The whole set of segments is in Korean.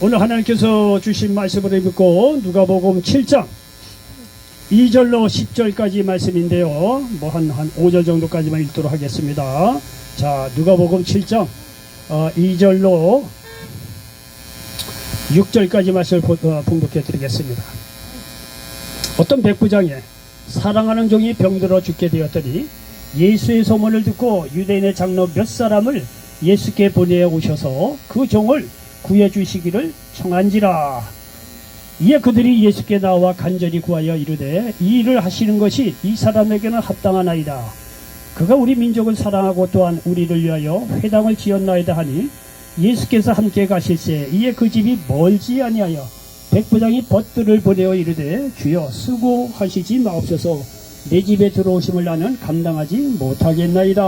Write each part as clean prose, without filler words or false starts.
오늘 하나님께서 주신 말씀을 읽고 누가복음 7장 2절로 10절까지 말씀인데요. 뭐 한 5절 정도까지만 읽도록 하겠습니다. 자, 누가복음 7장 2절로 6절까지 말씀을 봉독해 드리겠습니다. 어떤 백부장에 사랑하는 종이 병들어 죽게 되었더니 예수의 소문을 듣고 유대인의 장로 몇 사람을 예수께 보내 오셔서 그 종을 구해 주시기를 청한지라. 이에 그들이 예수께 나와 간절히 구하여 이르되 이 일을 하시는 것이 이 사람에게는 합당하나이다. 그가 우리 민족을 사랑하고 또한 우리를 위하여 회당을 지었나이다 하니 예수께서 함께 가실새 이에 그 집이 멀지 아니하여 백부장이 벗들을 보내어 이르되 주여 수고하시지 마옵소서. 내 집에 들어오심을 나는 감당하지 못하겠나이다.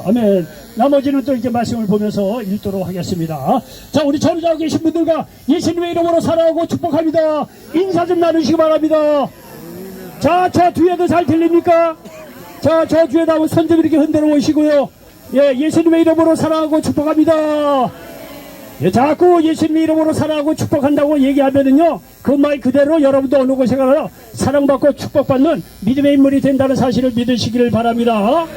아멘. 나머지는 또 이제 말씀을 보면서 읽도록 하겠습니다. 자, 우리 전우자고 계신 분들과 예수님의 이름으로 사랑하고 축복합니다. 인사 좀 나누시기 바랍니다. 자, 저 뒤에도 잘 들립니까? 자, 저 뒤에다 손 좀 이렇게 흔들어 보시고요. 예, 예수님의 이름으로 사랑하고 축복합니다. 예, 자꾸 예수님의 이름으로 사랑하고 축복한다고 얘기하면은요, 그 말 그대로 여러분도 어느 곳에 가서 사랑받고 축복받는 믿음의 인물이 된다는 사실을 믿으시기를 바랍니다.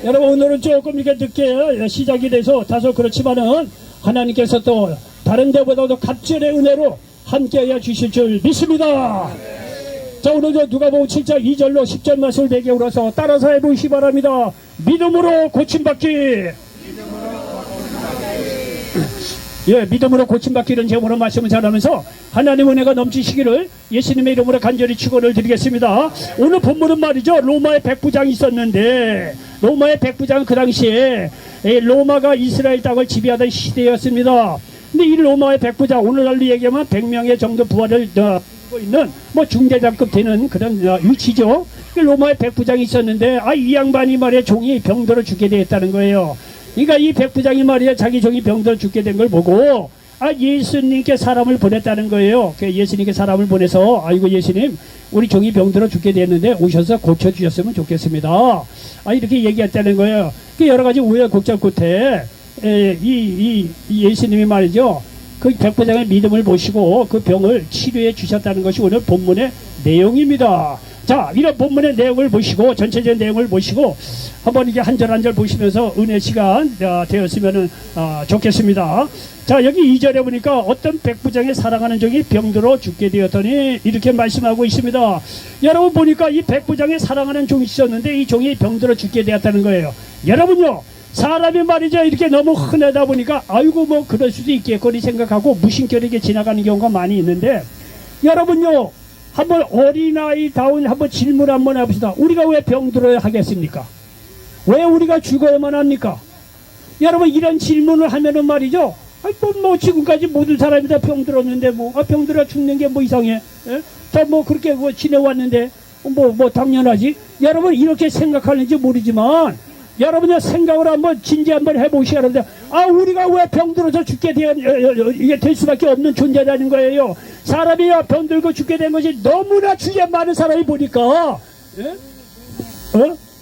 여러분, 오늘은 조금 이렇게 늦게 시작이 돼서 다소 그렇지만은 하나님께서 또 다른 데보다도 갑절의 은혜로 함께하여 주실 줄 믿습니다. 자, 오늘 누가복음 7장 2절로 10절 말씀을 배경으로 해서 따라서 해보시기 바랍니다. 믿음으로 고침받기. 예, 믿음으로 고침받기는 제목으로 말씀을 전하면서 하나님 은혜가 넘치시기를 예수님의 이름으로 간절히 축원을 드리겠습니다. 오늘 본문은 말이죠, 로마의 백부장이 있었는데, 로마의 백부장은 그 당시에 로마가 이스라엘 땅을 지배하던 시대였습니다. 근데 이 로마의 백부장, 오늘날로 얘기하면 100명의 정도 부하를 하고 있는 뭐 중대장급 되는 그런 위치죠. 로마의 백부장이 있었는데, 이 양반이 말이야 종이 병들어 죽게 되었다는 거예요. 그러니까 이 백부장이 말이야 자기 종이 병들어 죽게 된 걸 보고 예수님께 사람을 보냈다는 거예요. 예수님께 사람을 보내서 아이고 예수님, 우리 종이 병들어 죽게 됐는데 오셔서 고쳐주셨으면 좋겠습니다. 이렇게 얘기했다는 거예요. 여러 가지 우여곡절 끝에 이 예수님이 말이죠, 그 백부장의 믿음을 보시고 그 병을 치료해 주셨다는 것이 오늘 본문의 내용입니다. 자, 이런 본문의 내용을 보시고, 전체적인 내용을 보시고, 한번 이게 한 절 한 절 보시면서 은혜 시간 되었으면 좋겠습니다. 자, 여기 2절에 보니까 어떤 백부장의 사랑하는 종이 병들어 죽게 되었더니 이렇게 말씀하고 있습니다. 여러분 보니까 이 백부장의 사랑하는 종이 있었는데 이 종이 병들어 죽게 되었다는 거예요. 여러분요, 사람이 말이죠, 이렇게 너무 흔하다 보니까 아이고 뭐 그럴 수도 있겠거니 생각하고 무심결에 지나가는 경우가 많이 있는데, 여러분요, 한번 어린아이다운 한번 질문 한번 해봅시다. 우리가 왜 병들어야 하겠습니까? 왜 우리가 죽어야만 합니까? 여러분, 이런 질문을 하면은 말이죠, 뭐 지금까지 모든 사람이 다 병들었는데 병들어 죽는 게 뭐 이상해? 다 뭐 그렇게 뭐 지내왔는데 뭐 당연하지. 여러분, 이렇게 생각하는지 모르지만 여러분의 생각을 한번 진지 한번 해보셔야 하는데, 우리가 왜 병들어서 죽게 이게 될 수밖에 없는 존재라는 거예요. 사람이 병들고 죽게 된 것이 너무나 주위에 많은 사람이 보니까,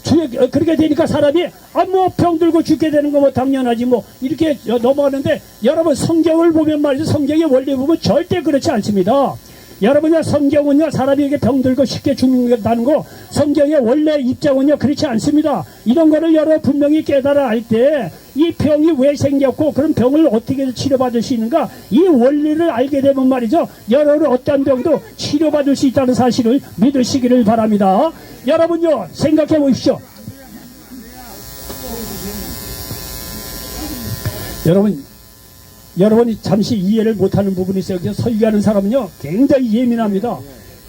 주위에 그렇게 되니까 사람이, 뭐 병들고 죽게 되는 거 뭐 당연하지 뭐, 이렇게 넘어가는데, 여러분 성경을 보면 말이죠, 성경의 원리 보면 절대 그렇지 않습니다. 여러분요, 성경은요, 사람에게 병들고 쉽게 죽는다는 거, 성경의 원래 입장은요, 그렇지 않습니다. 이런 거를 여러분 분명히 깨달아 알 때, 이 병이 왜 생겼고, 그런 병을 어떻게 치료받을 수 있는가, 이 원리를 알게 되면 말이죠, 여러분 어떤 병도 치료받을 수 있다는 사실을 믿으시기를 바랍니다. 여러분요, 생각해 보십시오. 여러분이 잠시 이해를 못하는 부분이 있어요. 설교하는 사람은요, 굉장히 예민합니다.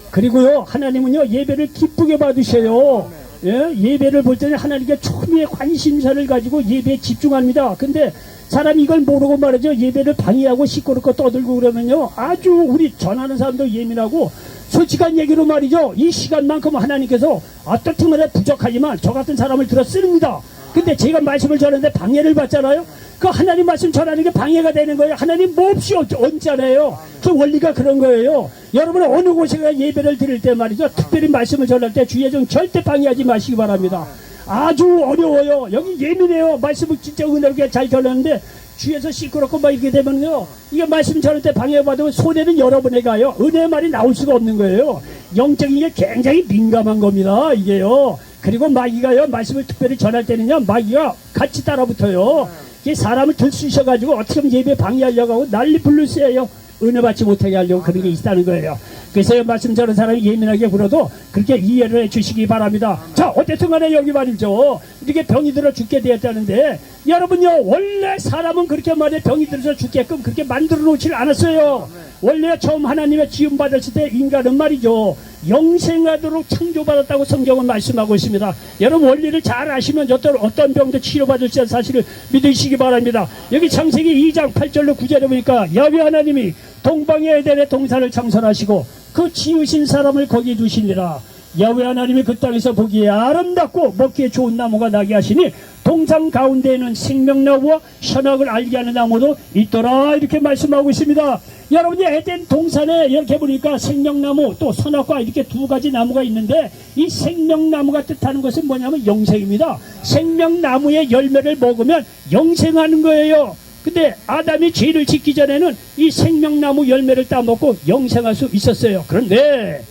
그리고요, 하나님은요, 예배를 기쁘게 받으셔요. 예배를 볼 때는 하나님께 초미의 관심사를 가지고 예배에 집중합니다. 근데 사람이 이걸 모르고 말이죠, 예배를 방해하고 시끄럽고 떠들고 그러면요, 아주 우리 전하는 사람도 예민하고, 솔직한 얘기로 말이죠, 이 시간만큼 하나님께서 어떻든 간에 부족하지만 저 같은 사람을 들어 쓰립니다. 근데 제가 말씀을 전하는데 방해를 받잖아요. 그 하나님 말씀 전하는 게 방해가 되는 거예요. 하나님 몹시 얹잖아요. 그 원리가 그런 거예요. 여러분은 어느 곳에 예배를 드릴 때 말이죠, 특별히 말씀을 전할 때 주의에 좀 절대 방해하지 마시기 바랍니다. 아주 어려워요. 여기 예민해요. 말씀을 진짜 은혜롭게 잘 전하는데 주에서 시끄럽고 막 이렇게 되면요, 이게 말씀 전할 때 방해받으면 손해는 여러분에 가요. 은혜의 말이 나올 수가 없는 거예요. 영적인 게 굉장히 민감한 겁니다, 이게요. 그리고 마귀가요, 말씀을 특별히 전할 때는요, 마귀가 같이 따라붙어요. 이게 사람을 들쑤셔가지고 어떻게 하면 예배 방해하려고 하고 난리 불르세요. 은혜 받지 못하게 하려고 그런 게 있다는 거예요. 그래서 말씀 전하는 사람이 예민하게 굴어도 그렇게 이해를 해 주시기 바랍니다. 자, 어쨌든 간에 여기 말이죠. 이렇게 병이 들어 죽게 되었다는데, 여러분요, 원래 사람은 그렇게 말해 병이 들어서 죽게끔 그렇게 만들어 놓질 않았어요. 원래 처음 하나님의 지음 받았을 때 인간은 말이죠, 영생하도록 창조받았다고 성경은 말씀하고 있습니다. 여러분 원리를 잘 아시면 어떤 병도 치료받을 수 있는 사실을 믿으시기 바랍니다. 여기 창세기 2장 8절로 9절에 보니까 야훼 하나님이 동방의 에덴의 동산을 창설하시고 그 지으신 사람을 거기에 두시니라. 야훼 하나님이 그 땅에서 보기에 아름답고 먹기에 좋은 나무가 나게 하시니 동산 가운데에는 생명나무와 선악을 알게 하는 나무도 있더라, 이렇게 말씀하고 있습니다. 여러분이 에덴 동산에 이렇게 보니까 생명나무 또 선악과 이렇게 두 가지 나무가 있는데, 이 생명나무가 뜻하는 것은 뭐냐면 영생입니다. 생명나무의 열매를 먹으면 영생하는 거예요. 근데 아담이 죄를 짓기 전에는 이 생명나무 열매를 따먹고 영생할 수 있었어요. 그런데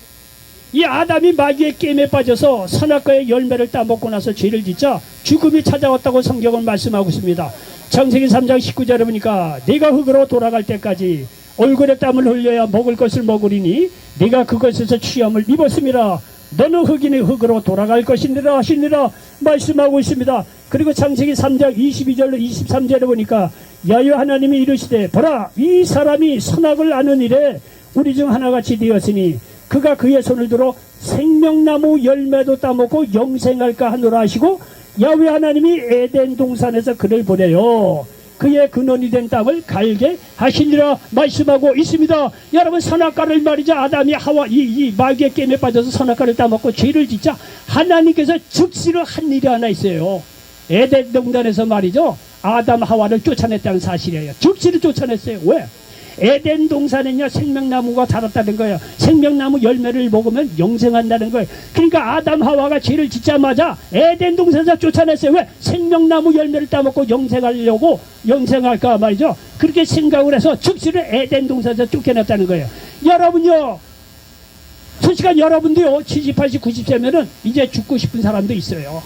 이 아담이 마귀의 게임에 빠져서 선악과의 열매를 따먹고 나서 죄를 짓자 죽음이 찾아왔다고 성경은 말씀하고 있습니다. 창세기 3장 19절에 보니까 내가 흙으로 돌아갈 때까지 얼굴에 땀을 흘려야 먹을 것을 먹으리니 네가 그것에서 취함을 입었음이라. 너는 흙이니 흙으로 돌아갈 것이니라 하시니라 말씀하고 있습니다. 그리고 창세기 3장 22절로 23절에 보니까 야훼 하나님이 이르시되 보라, 이 사람이 선악을 아는 일에 우리 중 하나같이 되었으니 그가 그의 손을 들어 생명나무 열매도 따먹고 영생할까 하노라 하시고, 야훼 하나님이 에덴 동산에서 그를 보내요 그의 근원이 된 땅을 갈게 하시니라 말씀하고 있습니다. 여러분, 선악과를 말이죠, 아담이 하와 이 마귀의 게임에 빠져서 선악과를 따먹고 죄를 짓자 하나님께서 즉시로 한 일이 하나 있어요. 에덴 동산에서 말이죠, 아담 하와를 쫓아냈다는 사실이에요. 즉시로 쫓아냈어요. 왜? 에덴 동산에는요, 생명나무가 자랐다는 거예요. 생명나무 열매를 먹으면 영생한다는 거예요. 그러니까 아담 하와가 죄를 짓자마자 에덴 동산에서 쫓아냈어요. 왜? 생명나무 열매를 따먹고 영생하려고, 영생할까 말이죠. 그렇게 생각을 해서 즉시로 에덴 동산에서 쫓겨났다는 거예요. 여러분요, 솔직한 여러분도요, 70, 80, 90세면은 이제 죽고 싶은 사람도 있어요.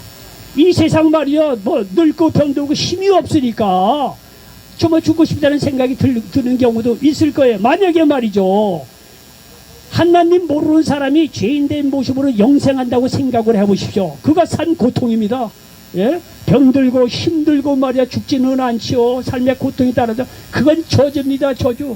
이 세상 말이요, 뭐 늙고 병들고 힘이 없으니까 정말 죽고 싶다는 생각이 드는 경우도 있을 거예요. 만약에 말이죠, 하나님 모르는 사람이 죄인된 모습으로 영생한다고 생각을 해보십시오. 그가 산 고통입니다. 예? 병들고 힘들고 말이야 죽지는 않지요. 삶의 고통이 따라서 그건 저주입니다. 저주.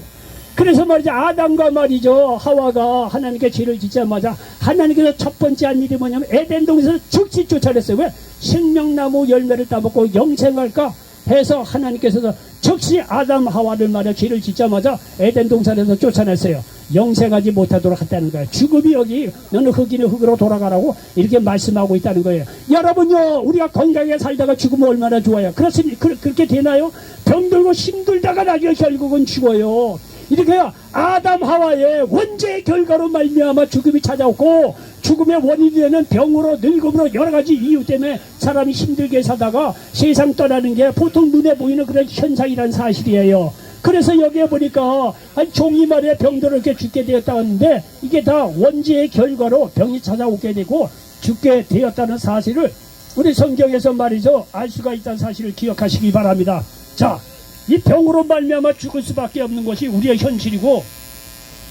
그래서 말이죠, 아담과 말이죠, 하와가 하나님께 죄를 짓자마자 하나님께서 첫 번째 한 일이 뭐냐면 에덴 동산에서 즉시 쫓아냈어요. 왜? 생명나무 열매를 따먹고 영생할까 해서 하나님께서 즉시 아담 하와를 말이야 죄를 짓자마자 에덴 동산에서 쫓아냈어요. 영생하지 못하도록 했다는 거예요. 죽음이 여기 너는 흙이니 흙으로 돌아가라고 이렇게 말씀하고 있다는 거예요. 여러분요, 우리가 건강하게 살다가 죽으면 얼마나 좋아요. 그렇게 되나요? 병들고 힘들다가 나중에 결국은 죽어요. 이렇게 아담 하와의 원죄의 결과로 말미암아 죽음이 찾아왔고, 죽음의 원인이 되는 병으로 늙음으로 여러 가지 이유 때문에 사람이 힘들게 사다가 세상 떠나는 게 보통 눈에 보이는 그런 현상이라는 사실이에요. 그래서 여기에 보니까 한 종이 말에 병들어 이렇게 죽게 되었다고 하는데, 이게 다 원죄의 결과로 병이 찾아오게 되고 죽게 되었다는 사실을 우리 성경에서 말이죠, 알 수가 있다는 사실을 기억하시기 바랍니다. 자, 이 병으로 말미암아 죽을 수밖에 없는 것이 우리의 현실이고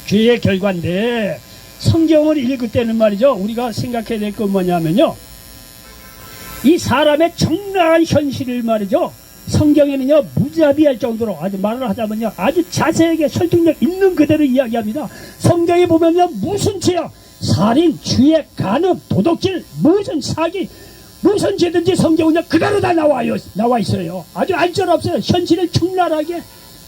죄의 결과인데, 성경을 읽을 때는 말이죠, 우리가 생각해야 될 건 뭐냐면요, 이 사람의 적나라한 현실을 말이죠, 성경에는요 무자비할 정도로 아주 말을 하자면요 아주 자세하게 설득력 있는 그대로 이야기합니다. 성경에 보면요, 무슨 죄야, 살인, 주의, 간음, 도둑질, 무슨 사기, 무슨 죄든지 성경은요 그대로 다 나와 있어요. 아주 알뜰없어요. 현실을 적나라하게,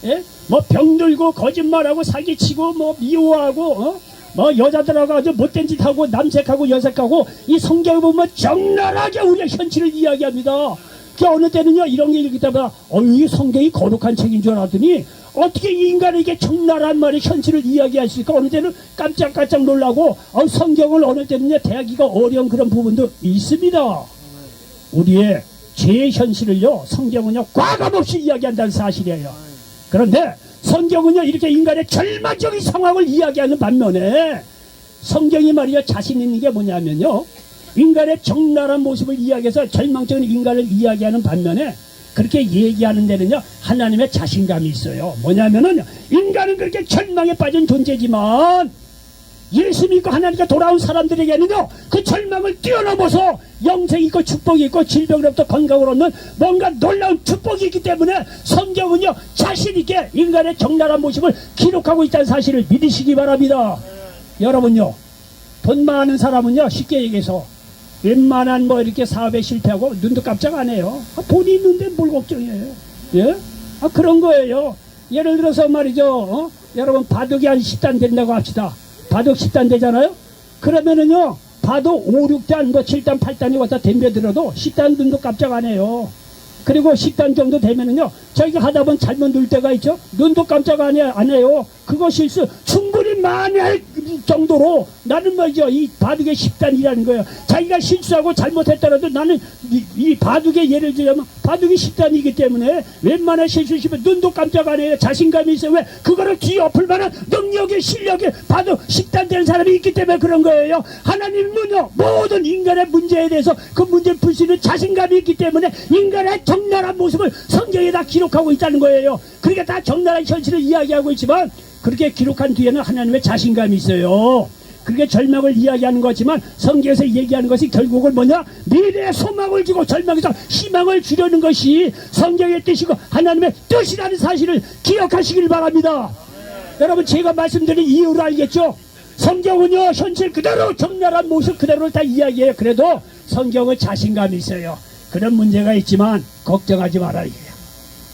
예? 뭐 병들고 거짓말하고 사기치고 뭐 미워하고 뭐 여자들하고 아주 못된 짓 하고 남색하고 여색하고, 이 성경을 보면 적나라하게 우리의 현실을 이야기합니다. 그 어느 때는요 이런 게 읽기 때문에 이 성경이 거룩한 책인 줄 알았더니 어떻게 이 인간에게 적나라한 말의 현실을 이야기할 수 있을까? 어느 때는 깜짝깜짝 놀라고 성경을 어느 때는요 대하기가 어려운 그런 부분도 있습니다. 우리의 죄의 현실을요 성경은요 과감없이 이야기한다는 사실이에요. 그런데 성경은요 이렇게 인간의 절망적인 상황을 이야기하는 반면에 성경이 말이야 자신 있는 게 뭐냐면요 인간의 적나라한 모습을 이야기해서 절망적인 인간을 이야기하는 반면에 그렇게 얘기하는 데는요 하나님의 자신감이 있어요. 뭐냐면은 인간은 그렇게 절망에 빠진 존재지만 예수 믿고 하나님께 돌아온 사람들에게는요 그 절망을 뛰어넘어서 영생이 있고 축복이 있고 질병으로부터 건강을 얻는 뭔가 놀라운 축복이 있기 때문에 성경은요 자신 있게 인간의 적나라한 모습을 기록하고 있다는 사실을 믿으시기 바랍니다. 여러분요 돈 많은 사람은요 쉽게 얘기해서 웬만한 뭐 이렇게 사업에 실패하고 눈도 깜짝 안 해요. 돈이 있는데 뭘 걱정해요. 예? 그런 거예요. 예를 들어서 말이죠 여러분 바둑이 한 10단 된다고 합시다. 바둑 10단 되잖아요. 그러면은요 바둑 5, 6단 뭐 7단 8단이 왔다 덤벼들어도 10단 눈도 깜짝 안 해요. 그리고 10단 정도 되면은요 저희가 하다 보면 잘못 눌 때가 있죠. 눈도 깜짝 안 해요. 그거 실수 충분히 많이 할 정도로 나는 말이죠 이 바둑의 10단이라는 거예요. 자기가 실수하고 잘못했더라도 나는 이 바둑의 예를 들자면 바둑이 10단이기 때문에 웬만한 실수 있으면 눈도 깜짝 안 해요. 자신감이 있어요. 왜? 그거를 뒤엎을 만한 능력의 실력이 바둑 10단 되는 사람이 있기 때문에 그런 거예요. 하나님은요 모든 인간의 문제에 대해서 그 문제를 풀 수 있는 자신감이 있기 때문에 인간의 적나라한 모습을 성경에 다 기록하고 있다는 거예요. 그러니까 다 적나라한 현실을 이야기하고 있지만 그렇게 기록한 뒤에는 하나님의 자신감이 있어요. 그게 절망을 이야기하는 거지만 성경에서 얘기하는 것이 결국은 뭐냐? 미래의 소망을 주고 절망에서 희망을 주려는 것이 성경의 뜻이고 하나님의 뜻이라는 사실을 기억하시길 바랍니다. 여러분 제가 말씀드린 이유를 알겠죠? 성경은요 현실 그대로 적나라한 모습 그대로 다 이야기해요. 그래도 성경은 자신감이 있어요. 그런 문제가 있지만 걱정하지 말아야 해요.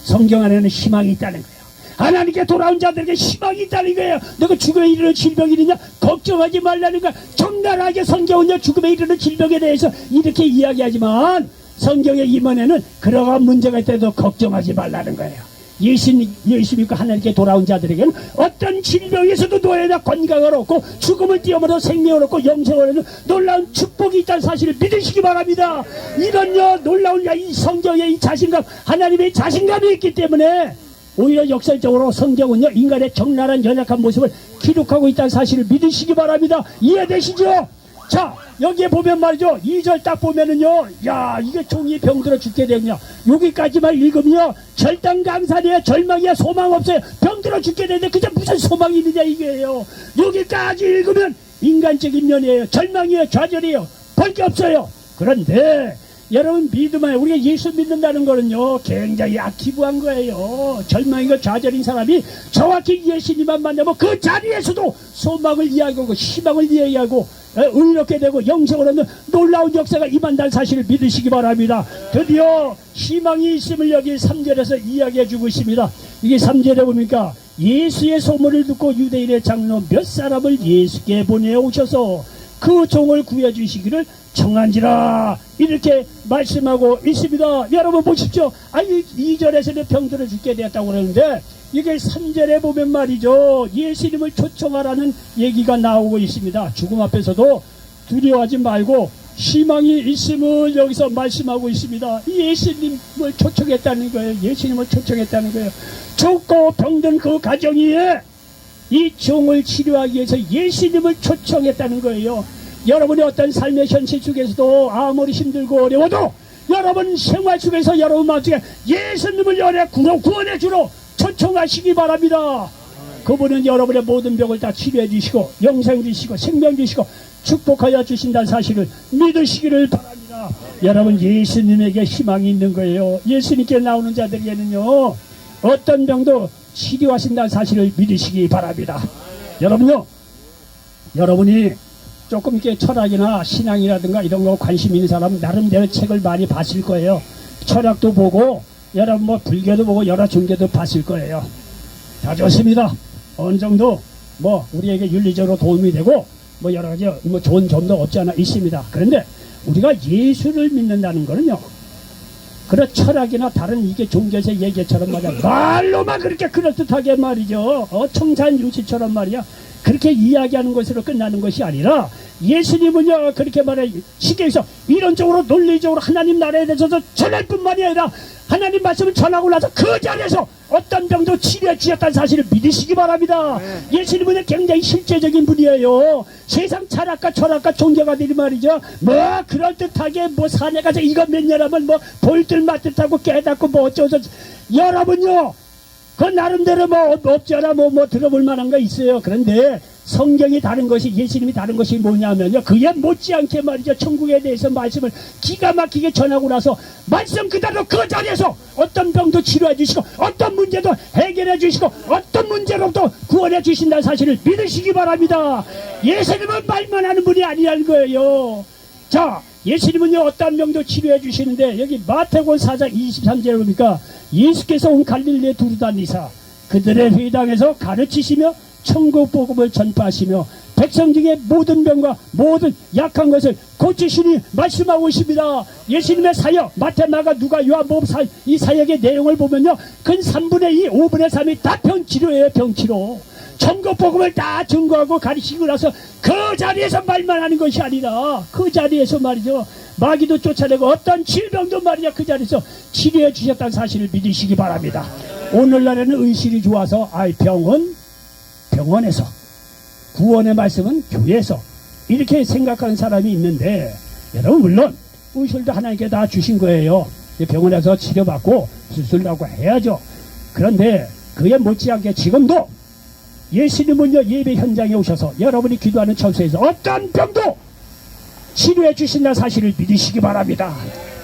성경 안에는 희망이 있다는 거예요. 하나님께 돌아온 자들에게 희망이 있다는 거예요. 너가 죽음에 이르는 질병이 있느냐? 걱정하지 말라는 거야. 적나라하게 성경은요 죽음에 이르는 질병에 대해서 이렇게 이야기하지만 성경의 임원에는 그러한 문제가 있더라도 걱정하지 말라는 거예요. 예수 믿고 하나님께 돌아온 자들에게는 어떤 질병에서도 노예나 건강을 얻고 죽음을 뛰어넘어 생명을 얻고 영생을 얻는 놀라운 축복이 있다는 사실을 믿으시기 바랍니다. 이런 놀라운 이 성경의 이 자신감 하나님의 자신감이 있기 때문에 오히려 역설적으로 성경은요 인간의 적나라한 연약한 모습을 기록하고 있다는 사실을 믿으시기 바랍니다. 이해되시죠? 자 여기에 보면 말이죠 2절 딱 보면은요 야 이게 종이 병들어 죽게 되냐 여기까지만 읽으면요 절단강산이야 절망이야 소망 없어요. 병들어 죽게 되는데 그게 무슨 소망이 있느냐 이게요. 여기까지 읽으면 인간적인 면이에요. 절망이에요. 좌절이에요. 볼 게 없어요. 그런데 여러분 믿음에 우리가 예수 믿는다는 거는요 굉장히 액티브한 거예요. 절망이고 좌절인 사람이 정확히 예수님만 만나면 그 자리에서도 소망을 이야기하고 희망을 이야기하고 의롭게 되고 영생을 얻는 놀라운 역사가 임한다는 사실을 믿으시기 바랍니다. 드디어 희망이 있음을 여기 3절에서 이야기해 주고 있습니다. 이게 3절에 보니까 예수의 소문을 듣고 유대인의 장로 몇 사람을 예수께 보내오셔서 그 종을 구해주시기를 청한지라 이렇게 말씀하고 있습니다. 여러분 보십시오. 아니 2절에서는 병들어 죽게 되었다고 그러는데 이게 3절에 보면 말이죠 예수님을 초청하라는 얘기가 나오고 있습니다. 죽음 앞에서도 두려워하지 말고 희망이 있음을 여기서 말씀하고 있습니다. 예수님을 초청했다는 거예요. 예수님을 초청했다는 거예요. 죽고 병든 그 가정이 이 종을 치료하기 위해서 예수님을 초청했다는 거예요. 여러분의 어떤 삶의 현실 속에서도 아무리 힘들고 어려워도 여러분 생활 속에서 여러분 마음속에 예수님을 구원해 주러 초청하시기 바랍니다. 그분은 여러분의 모든 병을 다 치료해 주시고 영생 주시고 생명 주시고 축복하여 주신다는 사실을 믿으시기를 바랍니다. 여러분 예수님에게 희망이 있는 거예요. 예수님께 나오는 자들에게는요 어떤 병도 치료하신다는 사실을 믿으시기 바랍니다. 여러분요 여러분이 조금 이렇게 철학이나 신앙이라든가 이런 거 관심 있는 사람은 나름대로 책을 많이 봤을 거예요. 철학도 보고 여러분 뭐 불교도 보고 여러 종교도 봤을 거예요. 다 좋습니다. 어느 정도 뭐 우리에게 윤리적으로 도움이 되고 뭐 여러 가지 뭐 좋은 점도 없지 않아 있습니다. 그런데 우리가 예수를 믿는다는 거는요 그런 철학이나 다른 이게 종교에서 얘기처럼 말이야 말로만 그렇게 그럴듯하게 말이죠 청산유수처럼 말이야 그렇게 이야기하는 것으로 끝나는 것이 아니라 예수님은요 그렇게 말해 시계에서 이론적으로 논리적으로 하나님 나라에 대해서 전할 뿐만이 아니라 하나님 말씀을 전하고 나서 그 자리에서 어떤 병도 치료해 주셨다는 사실을 믿으시기 바랍니다. 예수님은 굉장히 실제적인 분이에요. 세상 철학과 철학과 종교가들이 말이죠 뭐 그럴듯하게 뭐 산에 가서 이거 몇 년 하면 뭐 볼들 맞듯하고 깨닫고 뭐 어쩌고 여러분요 그 나름대로 뭐 없잖아 뭐 들어볼 만한 거 있어요. 그런데 성경이 다른 것이 예수님이 다른 것이 뭐냐면요 그에 못지않게 말이죠 천국에 대해서 말씀을 기가 막히게 전하고 나서 말씀 그대로 그 자리에서 어떤 병도 치료해 주시고 어떤 문제도 해결해 주시고 어떤 문제로도 구원해 주신다는 사실을 믿으시기 바랍니다. 예수님은 말만 하는 분이 아니라는 거예요. 자 예수님은요 어떤 병도 치료해 주시는데 여기 마태복음 4장 23절에 보니까 예수께서 온 갈릴리에 두루 다니사 그들의 회당에서 가르치시며 천국 복음을 전파하시며 백성 중에 모든 병과 모든 약한 것을 고치시니 말씀하고 있습니다. 예수님의 사역 마태 마가 누가 요한복음 이 사역의 내용을 보면요 근 3분의 2 5분의 3이 다 병치료예요. 병치료 천국 복음을 다 증거하고 가르치고 나서 그 자리에서 말만 하는 것이 아니라 그 자리에서 말이죠 마귀도 쫓아내고 어떤 질병도 말이야 그 자리에서 치료해 주셨다는 사실을 믿으시기 바랍니다. 오늘날에는 의식이 좋아서 병원에서 구원의 말씀은 교회에서 이렇게 생각하는 사람이 있는데 여러분 물론 의술도 하나님께 다 주신 거예요. 병원에서 치료받고 수술하고 해야죠. 그런데 그에 못지않게 지금도 예수님은요 예배 현장에 오셔서 여러분이 기도하는 처소에서 어떤 병도 치료해 주신다는 사실을 믿으시기 바랍니다.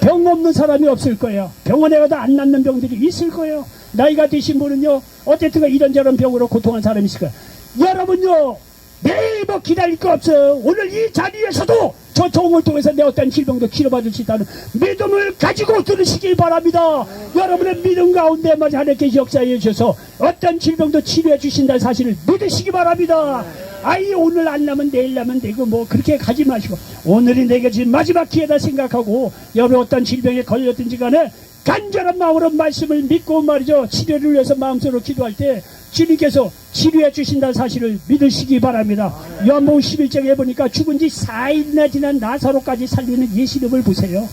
병 없는 사람이 없을 거예요. 병원에 가도 안 낫는 병들이 있을 거예요. 나이가 드신 분은요 어쨌든 이런저런 병으로 고통한 사람이 있을 거예요. 여러분요 매일 뭐 기다릴 거 없어요. 오늘 이 자리에서도 저 종을 통해서 내 어떤 질병도 치료받을 수 있다는 믿음을 가지고 들으시길 바랍니다. 여러분의 믿음 가운데 말이죠 하나님께서 역사해 주셔서 어떤 질병도 치료해 주신다는 사실을 믿으시기 바랍니다. 아이 오늘 안 나면 내일 나면 되고 뭐 그렇게 가지 마시고 오늘이 내게 지금 마지막 기회다 생각하고 여러분 어떤 질병에 걸렸든지 간에 간절한 마음으로 말씀을 믿고 말이죠 치료를 위해서 마음속으로 기도할 때 주님께서 치료해 주신다는 사실을 믿으시기 바랍니다. 요한복음 11장에 보니까 죽은 지 4일이나 지난 나사로까지 살리는 예수님을 보세요.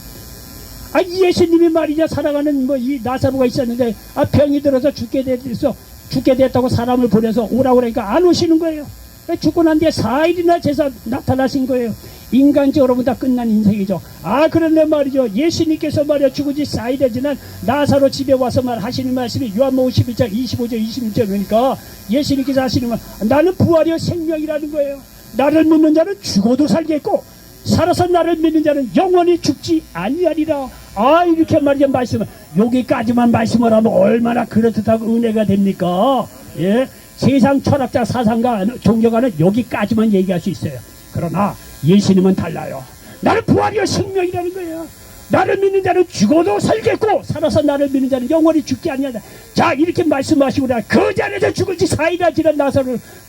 이 예수님이 말이죠 살아가는 뭐 이 나사로가 있었는데 병이 들어서 죽게 됐다고 사람을 보내서 오라고 그러니까 안 오시는 거예요. 죽고 난 뒤에 4일이나 제사 나타나신 거예요. 인간적으로 다 끝난 인생이죠. 그런데 말이죠 예수님께서 말이야 죽은 지 4일에 지난 나사로 집에 와서 하시는 말씀이 요한복음 11장 25절 26절 그러니까 예수님께서 하시는 말 나는 부활이요 생명이라는 거예요. 나를 믿는 자는 죽어도 살겠고 살아서 나를 믿는 자는 영원히 죽지 아니하리라. 이렇게 말이죠 말씀을 여기까지만 말씀을 하면 얼마나 그렇듯하고 은혜가 됩니까? 예? 세상 철학자 사상가 종교가는 여기까지만 얘기할 수 있어요. 그러나 예수님은 달라요. 나는 부활이요 생명이라는 거예요. 나를 믿는 자는 죽어도 살겠고 살아서 나를 믿는 자는 영원히 죽지 아니하다. 자 이렇게 말씀하시고 그 자리에서 죽을 지 4일이나 지난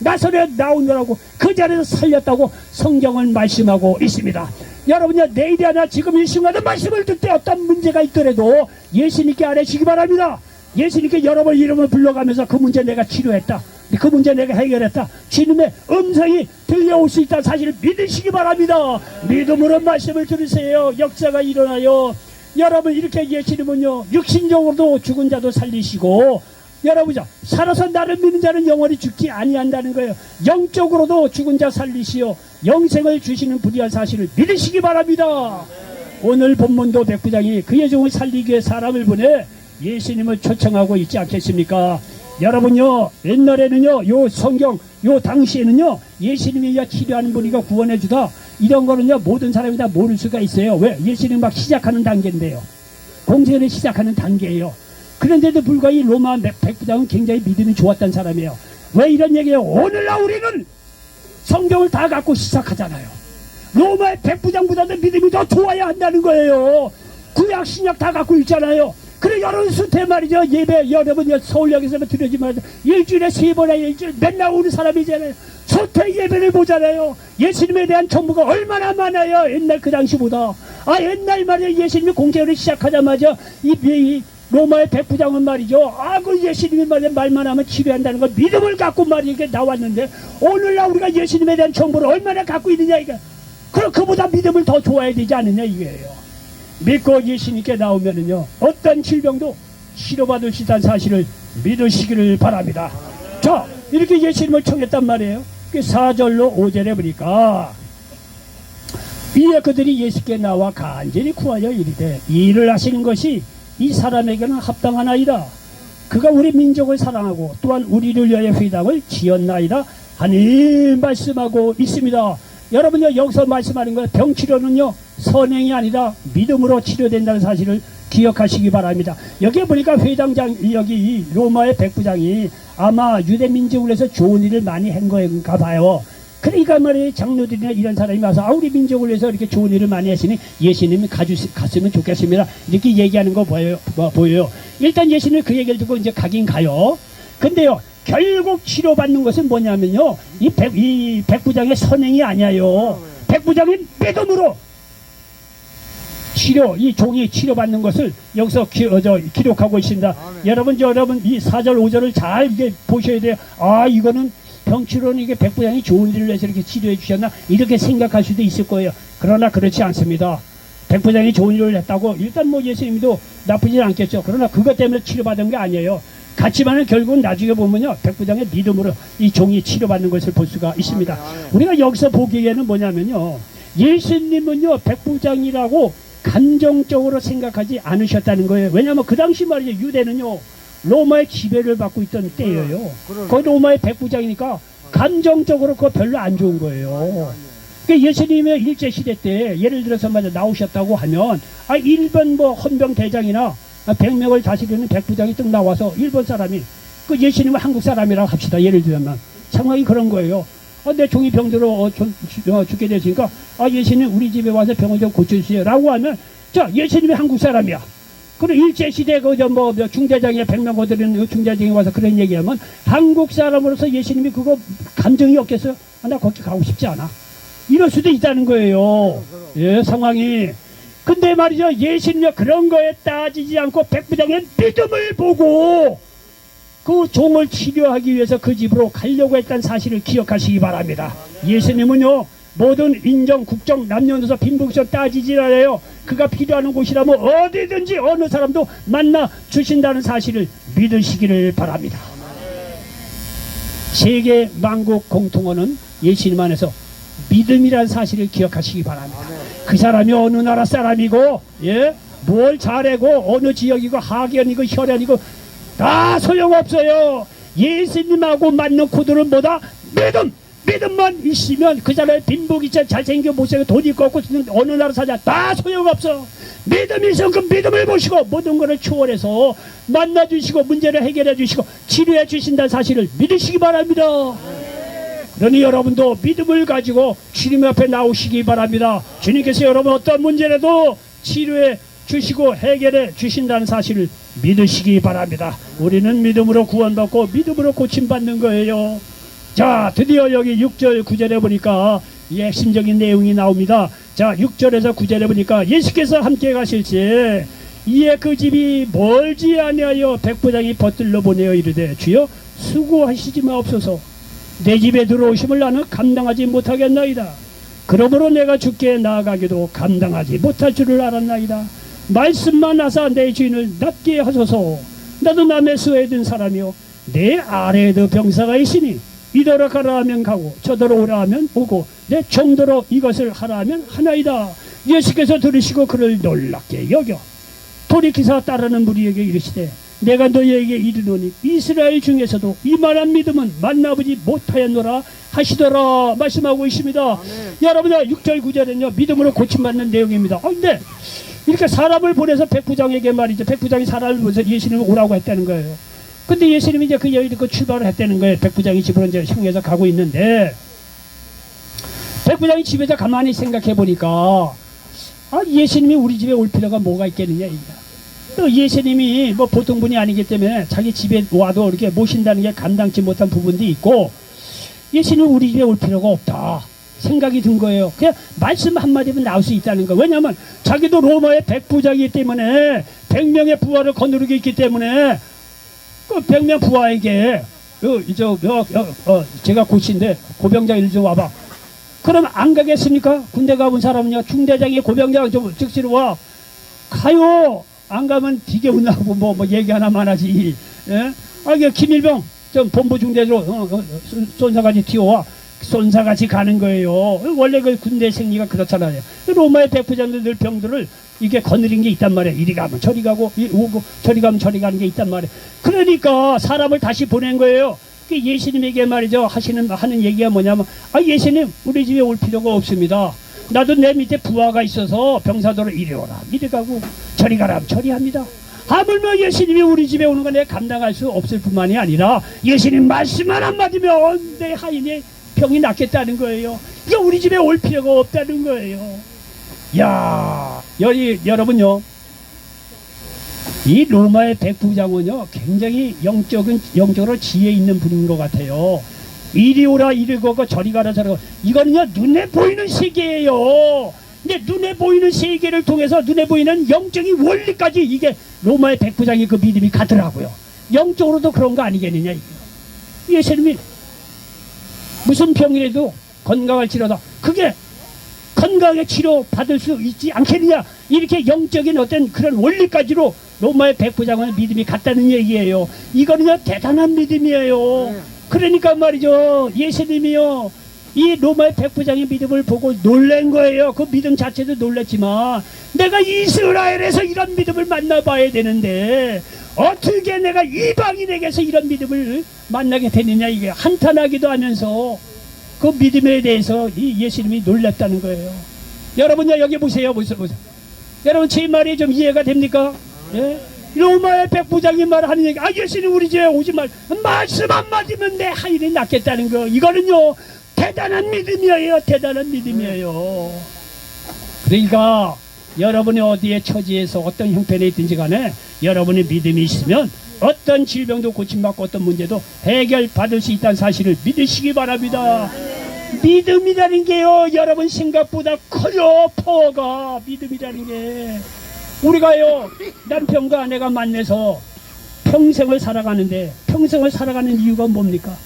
나사로에 나오느라고 그 자리에서 살렸다고 성경은 말씀하고 있습니다. 여러분요 내일이 아니라 지금 이 순간에 말씀을 듣을 때 어떤 문제가 있더라도 예수님께 아뢰시기 바랍니다. 예수님께 여러분 이름을 불러가면서 그 문제 내가 치료했다. 그 문제 내가 해결했다. 주님의 음성이 들려올 수 있다는 사실을 믿으시기 바랍니다. 믿음으로 말씀을 들으세요. 역사가 일어나요. 여러분 이렇게 예수님은요 육신적으로도 죽은 자도 살리시고 여러분요 살아서 나를 믿는 자는 영원히 죽지 아니한다는 거예요. 영적으로도 죽은 자 살리시어 영생을 주시는 분이란 사실을 믿으시기 바랍니다. 오늘 본문도 백부장이 그의 종을 살리기 위해 사람을 보내 예수님을 초청하고 있지 않겠습니까? 여러분요 옛날에는요 요 성경 요 당시에는요 예수님이 치료하는 분이가 구원해 주다 이런 거는요 모든 사람이 다 모를 수가 있어요. 왜? 예수님 막 시작하는 단계인데요. 공생을 시작하는 단계예요. 그런데도 불구하고 이 로마 백부장은 굉장히 믿음이 좋았던 사람이에요. 왜 이런 얘기예요? 오늘날 우리는 성경을 다 갖고 시작하잖아요. 로마의 백부장보다도 믿음이 더 좋아야 한다는 거예요. 구약 신약 다 갖고 있잖아요. 그래 여러분 수태 말이죠 예배 여러분 서울역에서 드려지만 일주일에 3번에 일주일 맨날 오는 사람이잖아요. 수태 예배를 보잖아요. 예수님에 대한 정보가 얼마나 많아요. 옛날 그 당시보다. 옛날 말이야 예수님이 공생을 시작하자마자 이 로마의 백부장은 말이죠 그 예수님이 말만 하면 치료한다는 거 믿음을 갖고 말이야 이게 나왔는데 오늘날 우리가 예수님에 대한 정보를 얼마나 갖고 있느냐 이게 그럼 그보다 믿음을 더 좋아야 되지 않느냐 이거예요. 믿고 예수님께 나오면은요 어떤 질병도 치료받을 수 있다는 사실을 믿으시기를 바랍니다. 자, 이렇게 예수님을 청했단 말이에요. 4절로 5절에 보니까 이에 그들이 예수께 나와 간절히 구하여 이르되 이 일을 하시는 것이 이 사람에게는 합당하나이다. 그가 우리 민족을 사랑하고 또한 우리를 위하여 회당을 지었나이다 하니 말씀하고 있습니다. 여러분요 여기서 말씀하는 거예요. 병치료는요 선행이 아니라 믿음으로 치료된다는 사실을 기억하시기 바랍니다. 여기에 보니까 회당장 여기 로마의 백부장이 아마 유대 민족을 위해서 좋은 일을 많이 한 거인가 봐요. 그러니까 말이에요 장로들이나 이런 사람이 와서 우리 민족을 위해서 이렇게 좋은 일을 많이 했으니 예수님이 갔으면 좋겠습니다 이렇게 얘기하는 거 보여요. 일단 예수님이 그 얘기를 듣고 이제 가긴 가요. 근데요 결국 치료받는 것은 뭐냐면요 이 백부장의 선행이 아니에요. 백부장이 믿음으로 이 종이 치료받는 것을 여기서 기록하고 있습니다. 여러분 이 4절 5절을 잘 이게 보셔야 돼요. 이거는 병치료는 이게 백부장이 좋은 일을 해서 이렇게 치료해 주셨나 이렇게 생각할 수도 있을 거예요. 그러나 그렇지 않습니다. 백부장이 좋은 일을 했다고 일단 뭐 예수님도 나쁘지 않겠죠. 그러나 그것 때문에 치료받은 게 아니에요. 같지만은 결국은 나중에 보면요 백부장의 믿음으로 이 종이 치료받는 것을 볼 수가 있습니다. 우리가 여기서 보기에는 뭐냐면요 예수님은요 백부장이라고 감정적으로 생각하지 않으셨다는 거예요. 왜냐하면 그 당시 말이죠 유대는요 로마의 지배를 받고 있던 때예요. 거기 로마의 백부장이니까 감정적으로 그거 별로 안 좋은 거예요. 그러니까 예수님의 일제시대 때 예를 들어서 말이죠 나오셨다고 하면 일본 뭐 헌병대장이나 100명을 다스리는 백부장이 딱 나와서 일본 사람이 그 예수님은 한국 사람이라고 합시다. 예를 들면 상황이 그런 거예요. 내 종이 병들어 죽게 됐으니까 예수님 우리 집에 와서 병을 좀 고쳐주세요 라고 하면 자 예수님이 한국 사람이야. 그리고 일제시대 뭐 중대장에 100명 거드리는 중대장이 와서 그런 얘기하면 한국 사람으로서 예수님이 그거 감정이 없겠어요? 나 거기 가고 싶지 않아. 이럴 수도 있다는 거예요. 예, 상황이. 근데 말이죠 예수님은 그런 거에 따지지 않고 백부장의 믿음을 보고 그 종을 치료하기 위해서 그 집으로 가려고 했다는 사실을 기억하시기 바랍니다. 예수님은요 모든 인정, 국정, 남녀노소, 빈부귀천 따지지 않아요. 그가 필요한 곳이라면 어디든지 어느 사람도 만나 주신다는 사실을 믿으시기를 바랍니다. 세계 만국 공통어는 예수님 안에서 믿음이라는 사실을 기억하시기 바랍니다. 그 사람이 어느 나라 사람이고 뭘 잘하고 어느 지역이고 학연이고 혈연이고 다 소용없어요. 예수님하고 맞는 코드는 뭐다? 믿음만 있으면 그 사람의 빈부귀천 잘생겨 못생겨 돈 있고 없고 어느 나라 사자 다 소용없어. 믿음이 있으면 그 믿음을 보시고 모든 것을 초월해서 만나주시고 문제를 해결해 주시고 치료해 주신다는 사실을 믿으시기 바랍니다. 그러니 여러분도 믿음을 가지고 주님 앞에 나오시기 바랍니다. 주님께서 여러분 어떤 문제라도 치료해 주시고 해결해 주신다는 사실을 믿으시기 바랍니다. 우리는 믿음으로 구원받고 믿음으로 고침받는 거예요. 자, 드디어 여기 6절 9절에 보니까 핵심적인 내용이 나옵니다. 자, 6절에서 9절에 보니까 예수께서 함께 가실지 이에 그 집이 멀지 아니하여 백부장이 벗들러 보내어 이르되 주여 수고하시지 마옵소서. 내 집에 들어오심을 나는 감당하지 못하겠나이다. 그러므로 내가 주께 나아가기도 감당하지 못할 줄을 알았나이다. 말씀만 하사 내 주인을 낫게 하소서. 나도 남의 수에 든 사람이요 내 아래에도 병사가 있으니 이더러 가라 하면 가고 저더러 오라 하면 오고 내 정더러 이것을 하라 하면 하나이다. 예수께서 들으시고 그를 놀랍게 여겨 돌이키사 따르는 무리에게 이르시되 내가 너희에게 이르노니 이스라엘 중에서도 이만한 믿음은 만나보지 못하였노라 하시더라 말씀하고 있습니다. 여러분들 6절 9절은요 믿음으로 고침받는 내용입니다. 근데 이렇게 사람을 보내서 백부장에게 말이죠. 백부장이 사람을 보내서 예수님을 오라고 했다는 거예요. 근데 예수님이 이제 그 얘기 듣고 출발을 했다는 거예요. 백부장이 집으로 이제 향해서 가고 있는데 백부장이 집에서 가만히 생각해 보니까 예수님이 우리 집에 올 필요가 뭐가 있겠느냐 이거. 또 예수님이 뭐 보통 분이 아니기 때문에 자기 집에 와도 이렇게 모신다는 게 감당치 못한 부분도 있고 예수님은 우리 집에 올 필요가 없다 생각이 든 거예요. 그냥 말씀 한마디면 나올 수 있다는 거예요. 왜냐하면 자기도 로마의 백부장이기 때문에 100명의 부하를 거느리고 있기 때문에 그 100명 부하에게 제가 고치인데 고병장 일 좀 와봐. 그럼 안 가겠습니까? 군대 가본 사람은요, 중대장이 고병장 좀 즉시로 와. 가요! 안 가면 되게 혼나고 뭐 얘기 하나만 하지. 예? 김일병, 좀 본부 중대로, 쏜사같이 튀어와. 쏜사같이 가는 거예요. 원래 그 군대 생리가 그렇잖아요. 로마의 백부장들 병들을 이게 거느린 게 있단 말이에요. 이리 가면 저리 가고, 오고, 저리 가면 저리 가는 게 있단 말이에요. 그러니까 사람을 다시 보낸 거예요. 예수님에게 말이죠. 하는 얘기가 뭐냐면, 예수님, 우리 집에 올 필요가 없습니다. 나도 내 밑에 부하가 있어서 병사들을 이리 오라. 이리 가고, 저리 가라. 저리 합니다. 하물며 예수님이 우리 집에 오는 거 내가 감당할 수 없을 뿐만이 아니라, 예수님 말씀만 한마디면 내 하인의 병이 낫겠다는 거예요. 이게 우리 집에 올 필요가 없다는 거예요. 야, 여러분요. 이 로마의 백부장은요, 굉장히 영적으로 지혜 있는 분인 것 같아요. 이리 오라, 이리 가고, 저리 가라, 저리 가라. 이거는요, 눈에 보이는 세계예요. 근데 눈에 보이는 세계를 통해서 눈에 보이는 영적인 원리까지 이게 로마의 백부장의 그 믿음이 가더라고요. 영적으로도 그런 거 아니겠느냐, 이거. 예수님이 무슨 병이라도 건강할지라도 그게 건강하게 치료받을 수 있지 않겠느냐, 이렇게 영적인 어떤 그런 원리까지로 로마의 백부장은 믿음이 같다는 얘기예요. 이거는요, 대단한 믿음이에요. 그러니까 말이죠, 예수님이요, 이 로마의 백부장의 믿음을 보고 놀란 거예요. 그 믿음 자체도 놀랐지만, 내가 이스라엘에서 이런 믿음을 만나봐야 되는데 어떻게 내가 이방인에게서 이런 믿음을 만나게 되느냐, 이게 한탄하기도 하면서 그 믿음에 대해서 이 예수님이 놀랐다는 거예요. 여러분요, 여기 보세요. 여러분, 제 말이 좀 이해가 됩니까? 예? 로마의 백부장이 말하는 얘기, 예수님 우리 집에 오지 말씀 한마디면 내 하인이 낫겠다는 거. 이거는요, 대단한 믿음이에요. 대단한 믿음이에요. 그러니까 여러분이 어디에 처지에서 어떤 형편에 있든지 간에 여러분의 믿음이 있으면 어떤 질병도 고침받고 어떤 문제도 해결받을 수 있다는 사실을 믿으시기 바랍니다. 믿음이라는 게요, 여러분 생각보다 커요. 파워가. 믿음이라는 게. 우리가요, 남편과 아내가 만나서 평생을 살아가는데, 평생을 살아가는 이유가 뭡니까?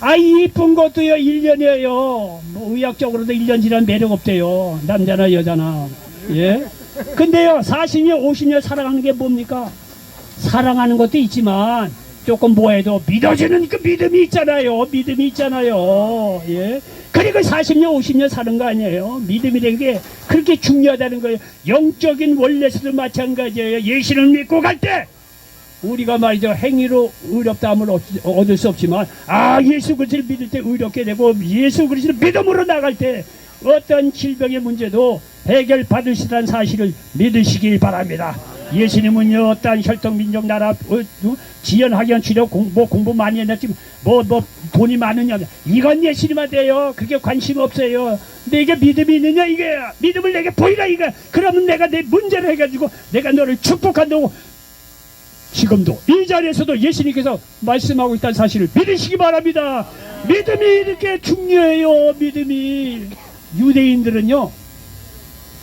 아이 이쁜 것도요, 1년이에요. 뭐 의학적으로도 1년 지난 매력 없대요. 남자나 여자나. 예? 근데요, 40년, 50년 살아가는 게 뭡니까? 사랑하는 것도 있지만 조금 뭐해도 믿어주는 그 믿음이 있잖아요. 믿음이 있잖아요. 예? 그리고 40년 50년 사는 거 아니에요. 믿음이라는 게 그렇게 중요하다는 거예요. 영적인 원리에서도 마찬가지예요. 예수를 믿고 갈 때 우리가 말이죠, 행위로 의롭다함을 얻을 수 없지만 예수 그리스도를 믿을 때 의롭게 되고, 예수 그리스도를 믿음으로 나갈 때 어떤 질병의 문제도 해결받을 수 있다는 사실을 믿으시기 바랍니다. 예수님은요, 딴 혈통 민족 나라 지연 학연 치료 공부 많이 했는데 뭐 돈이 많으냐, 이건 예수님한테요 그게 관심 없어요. 내게 믿음이 있느냐, 이게 믿음을 내게 보이라, 이거. 그러면 내가 내 문제를 해가지고 내가 너를 축복한다고. 지금도 이 자리에서도 예수님께서 말씀하고 있다는 사실을 믿으시기 바랍니다. 믿음이 이렇게 중요해요. 믿음이. 유대인들은요,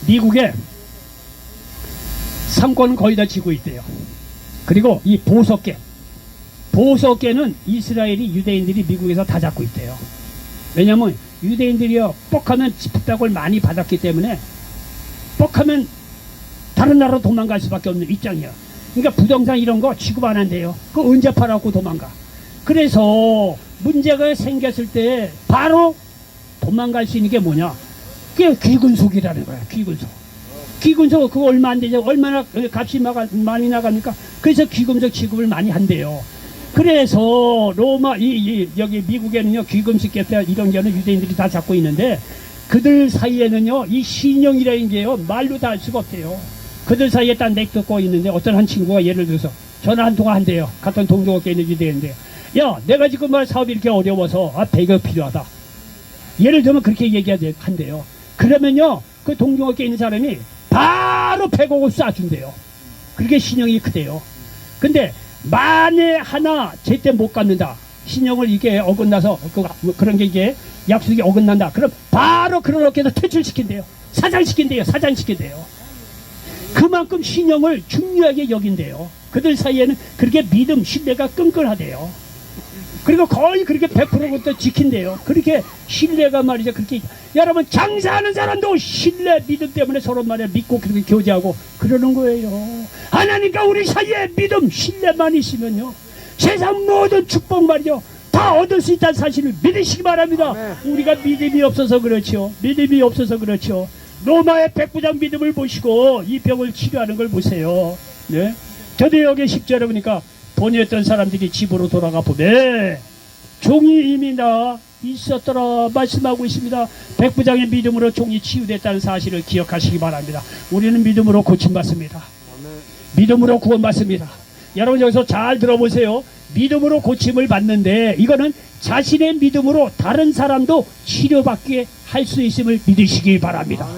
미국에 상권 거의 다 지고 있대요. 그리고 이 보석계는 이스라엘이 유대인들이 미국에서 다 잡고 있대요. 왜냐면 유대인들이요, 뻑하면 집탁을 많이 받았기 때문에 뻑하면 다른 나라로 도망갈 수밖에 없는 입장이야. 그러니까 부동산 이런 거 취급 안 한대요. 그거 언제 팔아갖고 도망가. 그래서 문제가 생겼을 때 바로 도망갈 수 있는 게 뭐냐, 그게 귀근속이라는 거야. 귀근속 그거 얼마 안 되죠. 얼마나 값이 많이 나갑니까? 그래서 귀금속 취급을 많이 한대요. 그래서 로마 여기 미국에는요, 귀금속 객사 이런 게는 유대인들이 다 잡고 있는데, 그들 사이에는요, 이 신용이라는 게요, 말로 다 할 수가 없대요. 그들 사이에 딱 넥듣고 있는데, 어떤 한 친구가 예를 들어서 전화 한 통화 한대요. 같은 동종업계에 있는 유대인인데요. 야, 내가 지금 사업이 이렇게 어려워서 100억 필요하다. 예를 들면 그렇게 얘기한대요. 그러면요, 그 동종업계에 있는 사람이 바로 100억을 쏴준대요. 그렇게 신용이 크대요. 근데 만에 하나 제때 못 갚는다, 신용을 이게 어긋나서 그런 게 이게 약속이 어긋난다, 그럼 바로 그런 업계에서 퇴출시킨대요. 사장시킨대요. 그만큼 신용을 중요하게 여긴대요. 그들 사이에는 그렇게 믿음, 신뢰가 끈끈하대요. 그리고 거의 그렇게 100%부터 지킨대요. 그렇게 신뢰가 말이죠. 그렇게 여러분 장사하는 사람도 신뢰 믿음 때문에 서로 말에 믿고 그렇게 교제하고 그러는 거예요. 하나님과 우리 사이에 믿음 신뢰만 있으면요 세상 모든 축복 말이죠 다 얻을 수 있다는 사실을 믿으시기 바랍니다. 아멘. 우리가 믿음이 없어서 그렇죠. 믿음이 없어서 그렇죠. 로마의 백부장 믿음을 보시고 이 병을 치료하는 걸 보세요. 네? 저대역의 10절에 보니까 돈이 없던 사람들이 집으로 돌아가 보매 종이 이미 나 있었더라 말씀하고 있습니다. 백부장의 믿음으로 종이 치유됐다는 사실을 기억하시기 바랍니다. 우리는 믿음으로 고침받습니다. 믿음으로 구원받습니다. 여러분 여기서 잘 들어보세요. 믿음으로 고침을 받는데 이거는 자신의 믿음으로 다른 사람도 치료받게 할 수 있음을 믿으시기 바랍니다.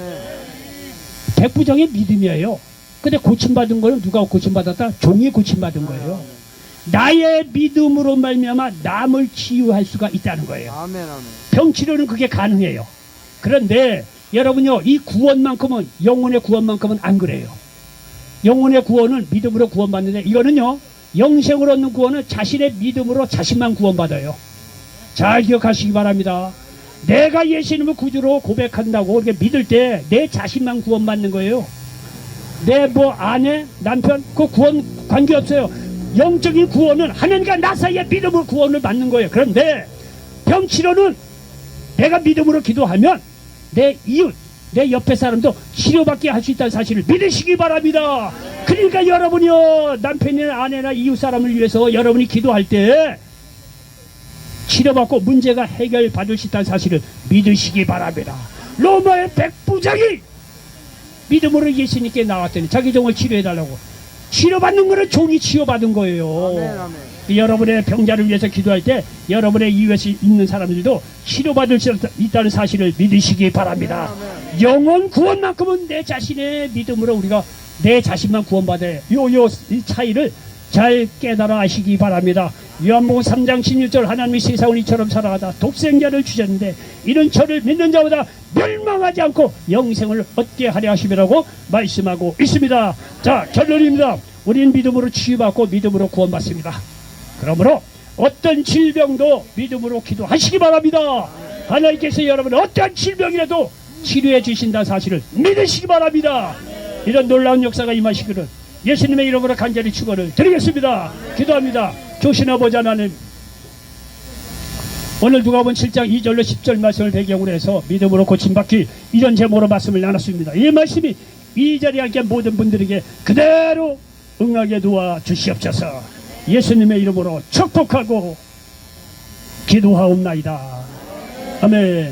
백부장의 믿음이에요. 근데 고침받은 거는 누가 고침받았다? 종이 고침받은 거예요. 나의 믿음으로 말미암아 남을 치유할 수가 있다는 거예요. 아멘, 아멘. 병치료는 그게 가능해요. 그런데 여러분요 이 구원만큼은 영혼의 구원만큼은 안 그래요. 영혼의 구원은 믿음으로 구원받는데 이거는요 영생을 얻는 구원은 자신의 믿음으로 자신만 구원받아요. 잘 기억하시기 바랍니다. 내가 예수님을 구주로 고백한다고 이렇게 믿을 때 내 자신만 구원받는 거예요. 내 뭐 아내 남편 그 구원 관계없어요. 영적인 구원은 하나님과 나 사이의 믿음으로 구원을 받는 거예요. 그런데 병치료는 내가 믿음으로 기도하면 내 이웃 내 옆에 사람도 치료받게 할 수 있다는 사실을 믿으시기 바랍니다. 그러니까 여러분이요 남편이나 아내나 이웃 사람을 위해서 여러분이 기도할 때 치료받고 문제가 해결받을 수 있다는 사실을 믿으시기 바랍니다. 로마의 백부장이 믿음으로 예수님께 나왔더니 자기 종을 치료해달라고 치료받는 거는 종이 치료받은 거예요. 아멘, 아멘. 여러분의 병자를 위해서 기도할 때 여러분의 이웃에 있는 사람들도 치료받을 수 있다는 사실을 믿으시기 바랍니다. 영혼 구원만큼은 내 자신의 믿음으로 우리가 내 자신만 구원받아요. 이 차이를 잘 깨달아 아시기 바랍니다. 요한복음 3장 16절 하나님이 세상을 이처럼 사랑하다 독생자를 주셨는데 이는 저를 믿는 자보다 멸망하지 않고 영생을 얻게 하려 하심이라고 말씀하고 있습니다. 자 결론입니다. 우리는 믿음으로 치유받고 믿음으로 구원받습니다. 그러므로 어떤 질병도 믿음으로 기도하시기 바랍니다. 하나님께서 여러분 어떤 질병이라도 치료해 주신다는 사실을 믿으시기 바랍니다. 이런 놀라운 역사가 임하시기를 예수님의 이름으로 간절히 축원을 드리겠습니다. 기도합니다. 조신 아버지 하나님, 오늘 누가복음 7장 2절로 10절 말씀을 배경으로 해서 믿음으로 고침받기 이런 제목으로 말씀을 나눴습니다. 이 말씀이 이 자리에 함께 모든 분들에게 그대로 응하게 도와주시옵소서. 예수님의 이름으로 축복하고 기도하옵나이다. 아멘.